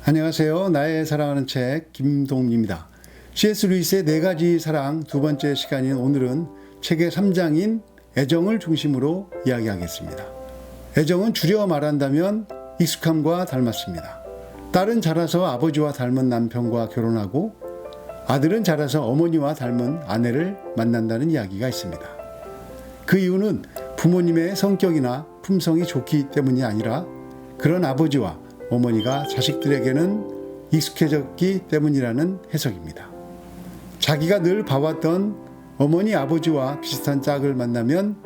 안녕하세요. 나의 사랑하는 책 김동입니다. C.S. 루이스의 네 가지 사랑 두 번째 시간인 오늘은 책의 3장인 애정을 중심으로 이야기하겠습니다. 애정은 줄여 말한다면 익숙함과 닮았습니다. 딸은 자라서 아버지와 닮은 남편과 결혼하고 아들은 자라서 어머니와 닮은 아내를 만난다는 이야기가 있습니다. 그 이유는 부모님의 성격이나 품성이 좋기 때문이 아니라 그런 아버지와 어머니가 자식들에게는 익숙해졌기 때문이라는 해석입니다. 자기가 늘 봐왔던 어머니 아버지와 비슷한 짝을 만나면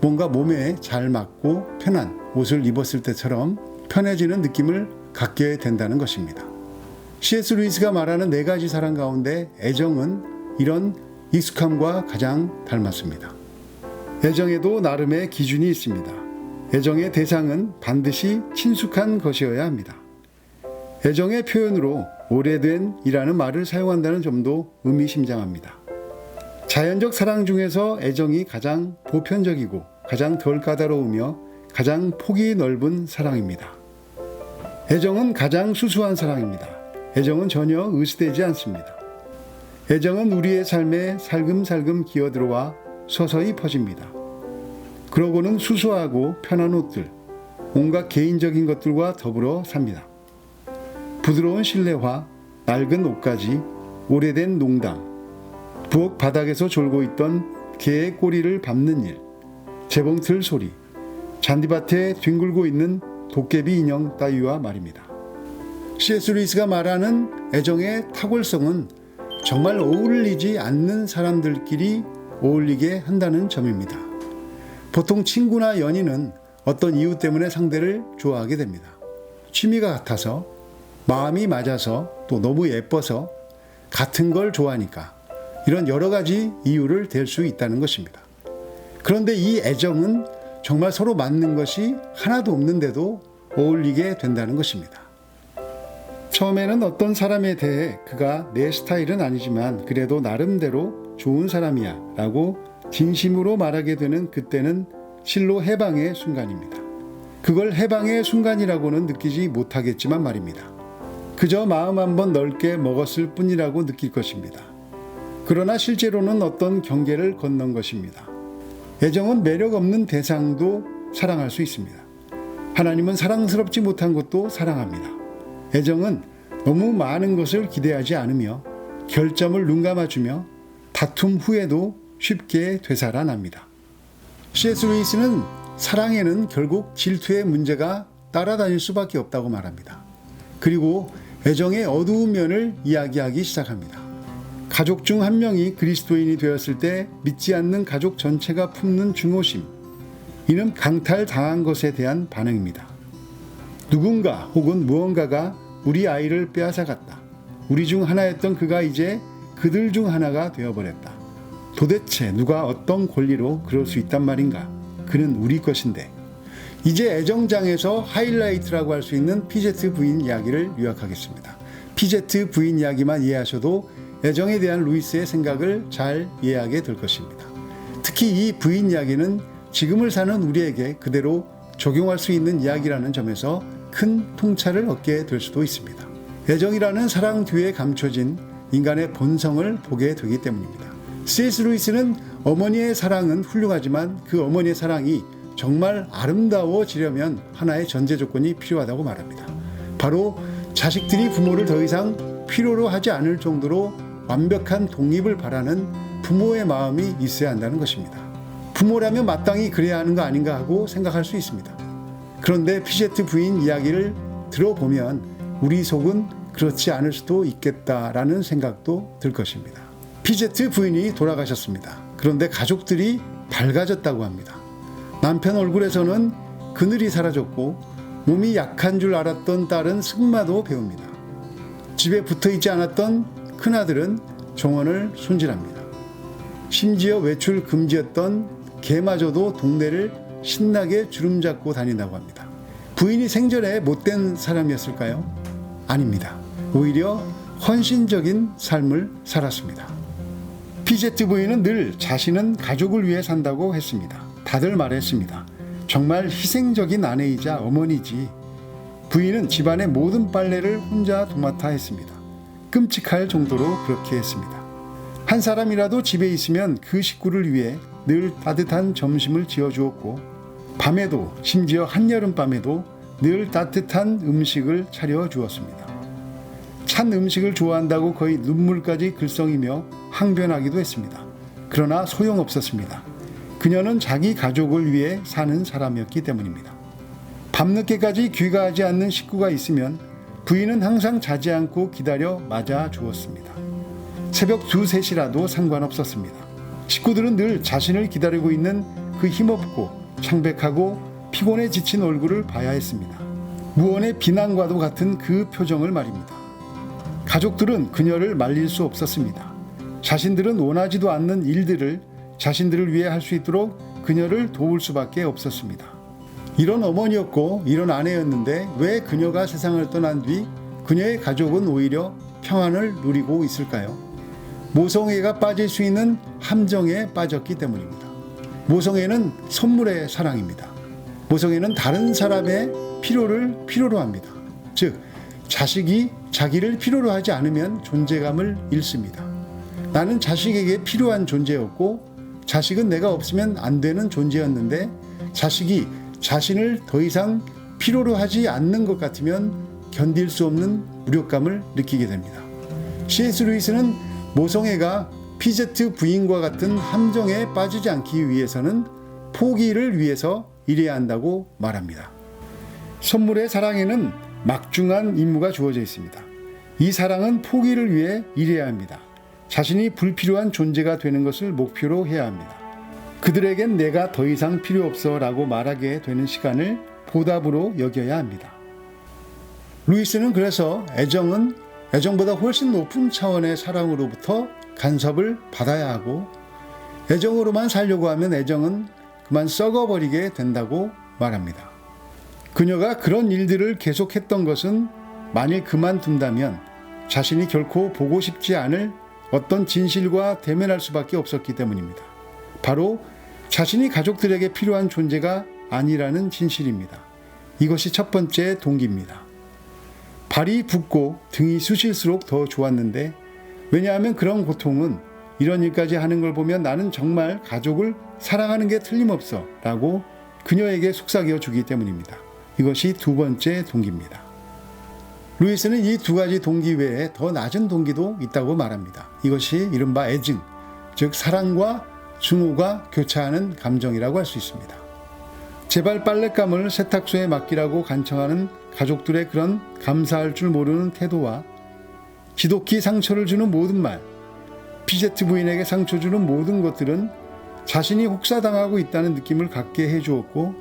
뭔가 몸에 잘 맞고 편한 옷을 입었을 때처럼 편해지는 느낌을 갖게 된다는 것입니다. C.S. 루이스가 말하는 네 가지 사랑 가운데 애정은 이런 익숙함과 가장 닮았습니다. 애정에도 나름의 기준이 있습니다. 애정의 대상은 반드시 친숙한 것이어야 합니다. 애정의 표현으로 오래된이라는 말을 사용한다는 점도 의미심장합니다. 자연적 사랑 중에서 애정이 가장 보편적이고 가장 덜 까다로우며 가장 폭이 넓은 사랑입니다. 애정은 가장 수수한 사랑입니다. 애정은 전혀 의식되지 않습니다. 애정은 우리의 삶에 살금살금 기어들어와 서서히 퍼집니다. 그러고는 수수하고 편한 옷들, 온갖 개인적인 것들과 더불어 삽니다. 부드러운 실내화, 낡은 옷가지, 오래된 농담, 부엌 바닥에서 졸고 있던 개의 꼬리를 밟는 일, 재봉틀 소리, 잔디밭에 뒹굴고 있는 도깨비 인형 따위와 말입니다. C.S. 루이스가 말하는 애정의 탁월성은 정말 어울리지 않는 사람들끼리 어울리게 한다는 점입니다. 보통 친구나 연인은 어떤 이유 때문에 상대를 좋아하게 됩니다. 취미가 같아서, 마음이 맞아서, 또 너무 예뻐서, 같은 걸 좋아하니까 이런 여러 가지 이유를 댈 수 있다는 것입니다. 그런데 이 애정은 정말 서로 맞는 것이 하나도 없는데도 어울리게 된다는 것입니다. 처음에는 어떤 사람에 대해 그가 내 스타일은 아니지만 그래도 나름대로 좋은 사람이야 라고 진심으로 말하게 되는 그때는 실로 해방의 순간입니다. 그걸 해방의 순간이라고는 느끼지 못하겠지만 말입니다. 그저 마음 한번 넓게 먹었을 뿐이라고 느낄 것입니다. 그러나 실제로는 어떤 경계를 건넌 것입니다. 애정은 매력 없는 대상도 사랑할 수 있습니다. 하나님은 사랑스럽지 못한 것도 사랑합니다. 애정은 너무 많은 것을 기대하지 않으며 결점을 눈감아주며 다툼 후에도 쉽게 되살아납니다. C.S. 루이스는 사랑에는 결국 질투의 문제가 따라다닐 수밖에 없다고 말합니다. 그리고 애정의 어두운 면을 이야기하기 시작합니다. 가족 중 한 명이 그리스도인이 되었을 때 믿지 않는 가족 전체가 품는 중호심, 이는 강탈당한 것에 대한 반응입니다. 누군가 혹은 무언가가 우리 아이를 빼앗아갔다. 우리 중 하나였던 그가 이제 그들 중 하나가 되어버렸다. 도대체 누가 어떤 권리로 그럴 수 있단 말인가? 그는 우리 것인데. 이제 애정장에서 하이라이트라고 할 수 있는 피제트 부인 이야기를 요약하겠습니다. 피제트 부인 이야기만 이해하셔도 애정에 대한 루이스의 생각을 잘 이해하게 될 것입니다. 특히 이 부인 이야기는 지금을 사는 우리에게 그대로 적용할 수 있는 이야기라는 점에서 큰 통찰을 얻게 될 수도 있습니다. 애정이라는 사랑 뒤에 감춰진 인간의 본성을 보게 되기 때문입니다. C.S. 루이스는 어머니의 사랑은 훌륭하지만 그 어머니의 사랑이 정말 아름다워지려면 하나의 전제 조건이 필요하다고 말합니다. 바로 자식들이 부모를 더 이상 필요로 하지 않을 정도로 완벽한 독립을 바라는 부모의 마음이 있어야 한다는 것입니다. 부모라면 마땅히 그래야 하는 거 아닌가 하고 생각할 수 있습니다. 그런데 피제트 부인 이야기를 들어보면 우리 속은 그렇지 않을 수도 있겠다라는 생각도 들 것입니다. 피제트 부인이 돌아가셨습니다. 그런데 가족들이 밝아졌다고 합니다. 남편 얼굴에서는 그늘이 사라졌고 몸이 약한 줄 알았던 딸은 승마도 배웁니다. 집에 붙어있지 않았던 큰아들은 정원을 손질합니다. 심지어 외출 금지였던 개마저도 동네를 신나게 주름잡고 다닌다고 합니다. 부인이 생전에 못된 사람이었을까요? 아닙니다. 오히려 헌신적인 삶을 살았습니다. 피제트 부인은 늘 자신은 가족을 위해 산다고 했습니다. 다들 말했습니다. 정말 희생적인 아내이자 어머니지. 부인은 집안의 모든 빨래를 혼자 도맡아 했습니다. 끔찍할 정도로 그렇게 했습니다. 한 사람이라도 집에 있으면 그 식구를 위해 늘 따뜻한 점심을 지어주었고, 밤에도, 심지어 한여름밤에도 늘 따뜻한 음식을 차려주었습니다. 찬 음식을 좋아한다고 거의 눈물까지 글썽이며 항변하기도 했습니다. 그러나 소용없었습니다. 그녀는 자기 가족을 위해 사는 사람이었기 때문입니다. 밤늦게까지 귀가하지 않는 식구가 있으면 부인은 항상 자지 않고 기다려 맞아 주었습니다. 새벽 2, 3시라도 상관없었습니다. 식구들은 늘 자신을 기다리고 있는 그 힘없고 창백하고 피곤해 지친 얼굴을 봐야 했습니다. 무언의 비난과도 같은 그 표정을 말입니다. 가족들은 그녀를 말릴 수 없었습니다. 자신들은 원하지도 않는 일들을 자신들을 위해 할 수 있도록 그녀를 도울 수밖에 없었습니다. 이런 어머니였고 이런 아내였는데 왜 그녀가 세상을 떠난 뒤 그녀의 가족은 오히려 평안을 누리고 있을까요? 모성애가 빠질 수 있는 함정에 빠졌기 때문입니다. 모성애는 선물의 사랑입니다. 모성애는 다른 사람의 필요를 필요로 합니다. 즉, 자식이 자기를 필요로 하지 않으면 존재감을 잃습니다. 나는 자식에게 필요한 존재였고 자식은 내가 없으면 안 되는 존재였는데 자식이 자신을 더 이상 필요로 하지 않는 것 같으면 견딜 수 없는 무력감을 느끼게 됩니다. C.S. 루이스는 모성애가 피제트 부인과 같은 함정에 빠지지 않기 위해서는 포기를 위해서 일해야 한다고 말합니다. 선물의 사랑에는 막중한 임무가 주어져 있습니다. 이 사랑은 포기를 위해 일해야 합니다. 자신이 불필요한 존재가 되는 것을 목표로 해야 합니다. 그들에겐 내가 더 이상 필요 없어 라고 말하게 되는 시간을 보답으로 여겨야 합니다. 루이스는 그래서 애정보다 훨씬 높은 차원의 사랑으로부터 간섭을 받아야 하고 애정으로만 살려고 하면 애정은 그만 썩어버리게 된다고 말합니다. 그녀가 그런 일들을 계속했던 것은 만일 그만둔다면 자신이 결코 보고 싶지 않을 어떤 진실과 대면할 수밖에 없었기 때문입니다. 바로 자신이 가족들에게 필요한 존재가 아니라는 진실입니다. 이것이 첫 번째 동기입니다. 발이 붓고 등이 쑤실수록 더 좋았는데 왜냐하면 그런 고통은 이런 일까지 하는 걸 보면 나는 정말 가족을 사랑하는 게 틀림없어 라고 그녀에게 속삭여 주기 때문입니다. 이것이 두 번째 동기입니다. 루이스는 이 두 가지 동기 외에 더 낮은 동기도 있다고 말합니다. 이것이 이른바 애증, 즉 사랑과 증오가 교차하는 감정이라고 할 수 있습니다. 제발 빨랫감을 세탁소에 맡기라고 간청하는 가족들의 그런 감사할 줄 모르는 태도와 지독히 상처를 주는 모든 말, 피제트 부인에게 상처 주는 모든 것들은 자신이 혹사당하고 있다는 느낌을 갖게 해주었고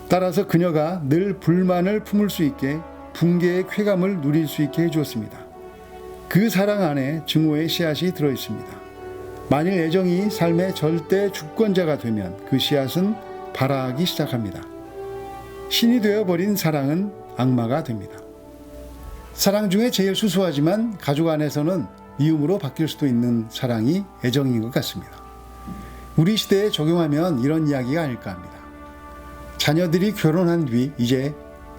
따라서 그녀가 늘 불만을 품을 수 있게 붕괴의 쾌감을 누릴 수 있게 해주었습니다. 그 사랑 안에 증오의 씨앗이 들어있습니다. 만일 애정이 삶의 절대 주권자가 되면 그 씨앗은 발아하기 시작합니다. 신이 되어버린 사랑은 악마가 됩니다. 사랑 중에 제일 수수하지만 가족 안에서는 미움으로 바뀔 수도 있는 사랑이 애정인 것 같습니다. 우리 시대에 적용하면 이런 이야기가 아닐까 합니다. 자녀들이 결혼한 뒤 이제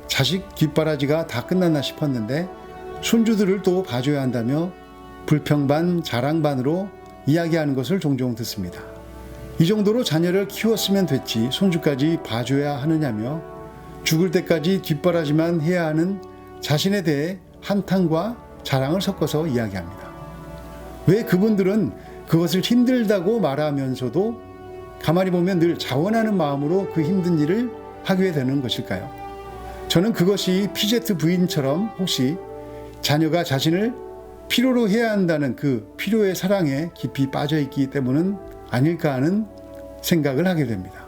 자식 뒷바라지가 다 끝났나 싶었는데 손주들을 또 봐줘야 한다며 불평반 자랑반으로 이야기하는 것을 종종 듣습니다. 이 정도로 자녀를 키웠으면 됐지 손주까지 봐줘야 하느냐며 죽을 때까지 뒷바라지만 해야 하는 자신에 대해 한탄과 자랑을 섞어서 이야기합니다. 왜 그분들은 그것을 힘들다고 말하면서도 가만히 보면 늘 자원하는 마음으로 그 힘든 일을 하게 되는 것일까요? 저는 그것이 피제트 부인처럼 혹시 자녀가 자신을 필요로 해야 한다는 그 필요의 사랑에 깊이 빠져있기 때문은 아닐까 하는 생각을 하게 됩니다.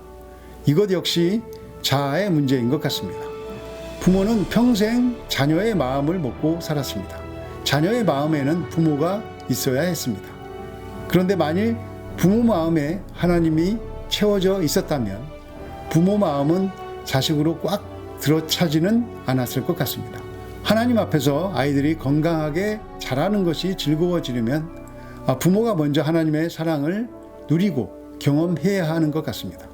이것 역시 자아의 문제인 것 같습니다. 부모는 평생 자녀의 마음을 먹고 살았습니다. 자녀의 마음에는 부모가 있어야 했습니다. 그런데 만일 부모 마음에 하나님이 채워져 있었다면 부모 마음은 자식으로 꽉 들어차지는 않았을 것 같습니다. 하나님 앞에서 아이들이 건강하게 자라는 것이 즐거워지려면 부모가 먼저 하나님의 사랑을 누리고 경험해야 하는 것 같습니다.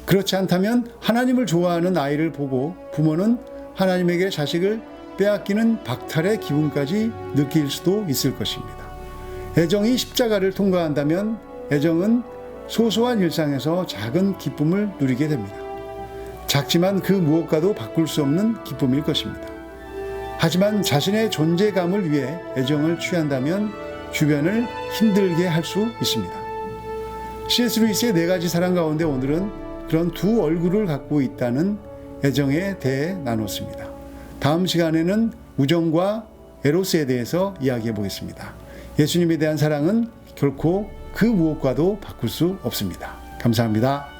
그렇지 않다면 하나님을 좋아하는 아이를 보고 부모는 하나님에게 자식을 빼앗기는 박탈의 기분까지 느낄 수도 있을 것입니다. 애정이 십자가를 통과한다면 애정은 소소한 일상에서 작은 기쁨을 누리게 됩니다. 작지만 그 무엇과도 바꿀 수 없는 기쁨일 것입니다. 하지만 자신의 존재감을 위해 애정을 취한다면 주변을 힘들게 할 수 있습니다. C.S. 루이스의 4가지 사랑 가운데 오늘은 그런 두 얼굴을 갖고 있다는 애정에 대해 나눴습니다. 다음 시간에는 우정과 에로스에 대해서 이야기해 보겠습니다. 예수님에 대한 사랑은 결코 그 무엇과도 바꿀 수 없습니다. 감사합니다.